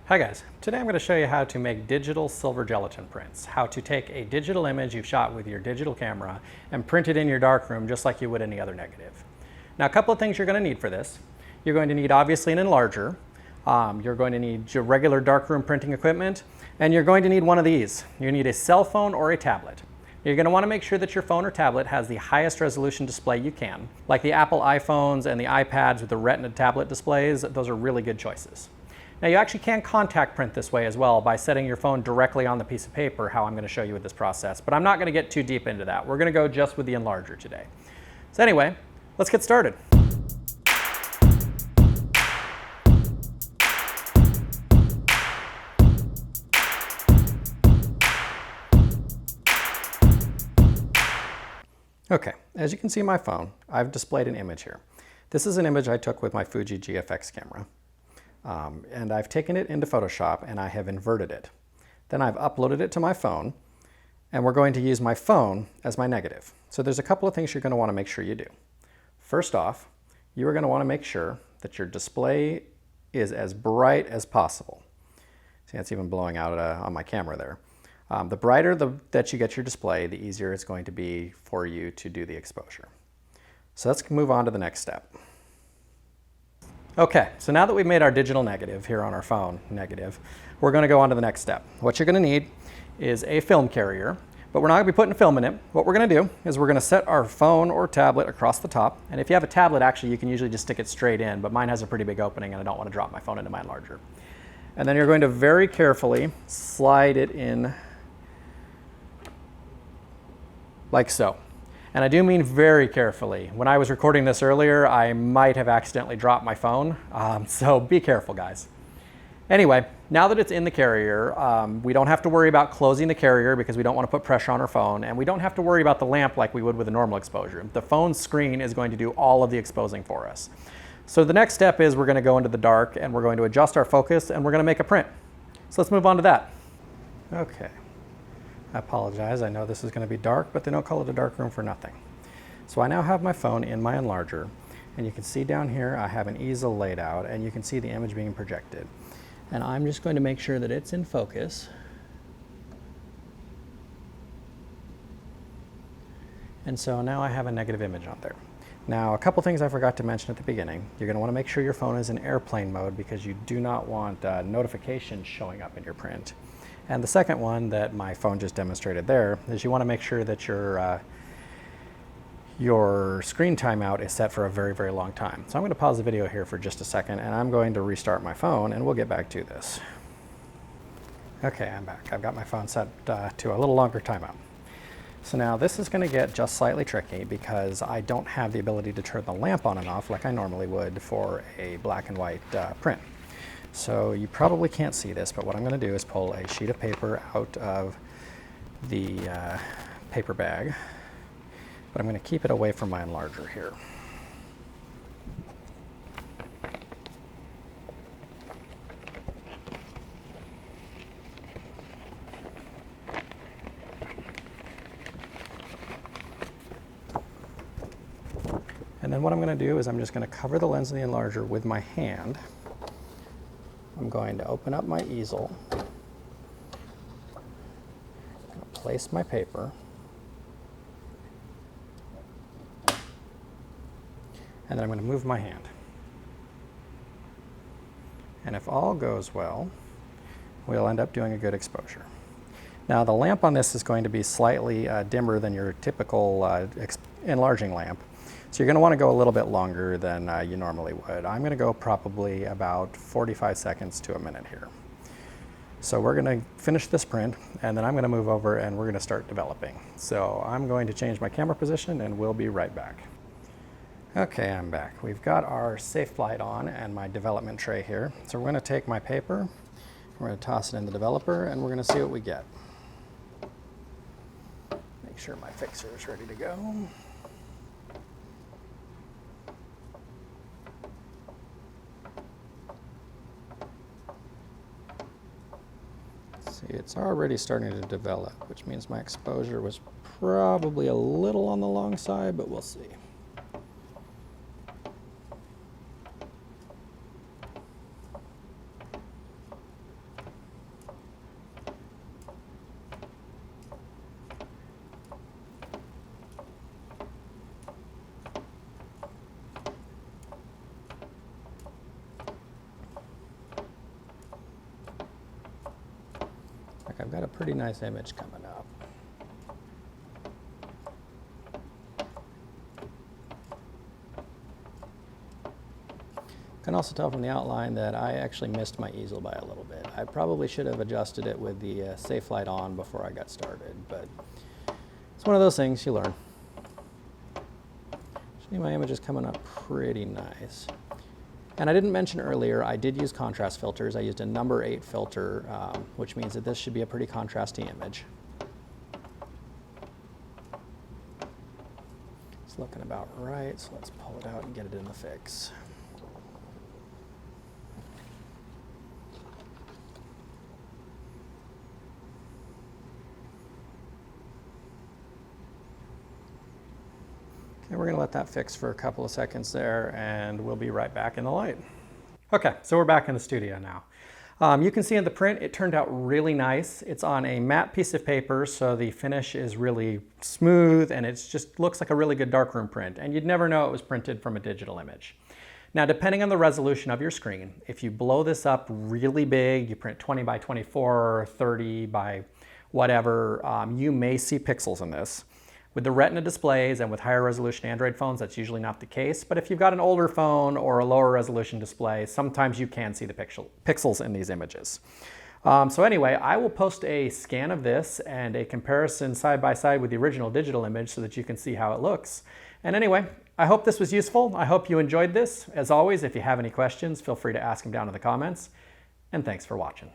Hi guys, today I'm going to show you how to make digital silver gelatin prints, how to take a digital image you've shot with your digital camera and print it in your darkroom just like you would any other negative. Now a couple of things you're going to need for this. You're going to need obviously an enlarger, you're going to need your regular darkroom printing equipment, and you're going to need one of these. You need a cell phone or a tablet. You're going to want to make sure that your phone or tablet has the highest resolution display you can. Like the Apple iPhones and the iPads with the Retina tablet displays, those are really good choices. Now you actually can contact print this way as well by setting your phone directly on the piece of paper, how I'm going to show you with this process, but I'm not going to get too deep into that. We're going to go just with the enlarger today. So anyway, let's get started. Okay, as you can see on my phone, I've displayed an image here. This is an image I took with my Fuji GFX camera. And I've taken it into Photoshop and I have inverted it. Then I've uploaded it to my phone and we're going to use my phone as my negative. So there's a couple of things you're going to want to make sure you do. First off, you are going to want to make sure that your display is as bright as possible. See, it's even blowing out on my camera there. The brighter that you get your display, the easier it's going to be for you to do the exposure. So let's move on to the next step. Okay, so now that we've made our digital negative here on our phone negative, we're going to go on to the next step. What you're going to need is a film carrier, but we're not going to be putting film in it. What we're going to do is we're going to set our phone or tablet across the top, and if you have a tablet, actually, you can usually just stick it straight in, but mine has a pretty big opening and I don't want to drop my phone into my enlarger. And then you're going to very carefully slide it in like so. And I do mean very carefully. When I was recording this earlier, I might have accidentally dropped my phone, so be careful, guys. Anyway, now that it's in the carrier, we don't have to worry about closing the carrier because we don't want to put pressure on our phone, and we don't have to worry about the lamp like we would with a normal exposure. The phone screen is going to do all of the exposing for us. So the next step is we're going to go into the dark and we're going to adjust our focus and we're going to make a print. So let's move on to that. Okay. I apologize, I know this is going to be dark, but they don't call it a dark room for nothing. So I now have my phone in my enlarger, and you can see down here I have an easel laid out, and you can see the image being projected. And I'm just going to make sure that it's in focus. And so now I have a negative image on there. Now, a couple things I forgot to mention at the beginning. You're going to want to make sure your phone is in airplane mode because you do not want notifications showing up in your print. And the second one that my phone just demonstrated there is you want to make sure that your screen timeout is set for a very, very long time. So I'm going to pause the video here for just a second and I'm going to restart my phone and we'll get back to this. Okay, I'm back. I've got my phone set to a little longer timeout. So now this is going to get just slightly tricky because I don't have the ability to turn the lamp on and off like I normally would for a black and white print. So you probably can't see this, but what I'm going to do is pull a sheet of paper out of the paper bag, but I'm going to keep it away from my enlarger here. And then what I'm going to do is I'm just going to cover the lens of the enlarger with my hand. I'm going to open up my easel, I'm going to place my paper, and then I'm going to move my hand. And if all goes well, we'll end up doing a good exposure. Now the lamp on this is going to be slightly dimmer than your typical enlarging lamp. So you're going to want to go a little bit longer than you normally would. I'm going to go probably about 45 seconds to a minute here. So we're going to finish this print and then I'm going to move over and we're going to start developing. So I'm going to change my camera position and we'll be right back. Okay, I'm back. We've got our safe flight on and my development tray here. So we're going to take my paper, we're going to toss it in the developer and we're going to see what we get. Make sure my fixer is ready to go. See, it's already starting to develop, which means my exposure was probably a little on the long side, but we'll see. like I've got a pretty nice image coming up. You can also tell from the outline that I actually missed my easel by a little bit. I probably should have adjusted it with the safe light on before I got started, but it's one of those things you learn. See, my image is coming up pretty nice. And I didn't mention earlier, I did use contrast filters. I used a number 8 filter, which means that this should be a pretty contrasty image. It's looking about right, so let's pull it out and get it in the fix. Okay, we're gonna let that fix for a couple of seconds there, and we'll be right back in the light. Okay, so we're back in the studio now. You can see in the print, it turned out really nice. It's on a matte piece of paper, so the finish is really smooth, and it just looks like a really good darkroom print, and you'd never know it was printed from a digital image. Now, depending on the resolution of your screen, if you blow this up really big, you print 20 by 24, 30 by whatever, you may see pixels in this. With the Retina displays and with higher resolution Android phones, that's usually not the case. But if you've got an older phone or a lower resolution display, sometimes you can see the pixels in these images. So anyway, I will post a scan of this and a comparison side by side with the original digital image so that you can see how it looks. And anyway, I hope this was useful. I hope you enjoyed this. As always, if you have any questions, feel free to ask them down in the comments. And thanks for watching.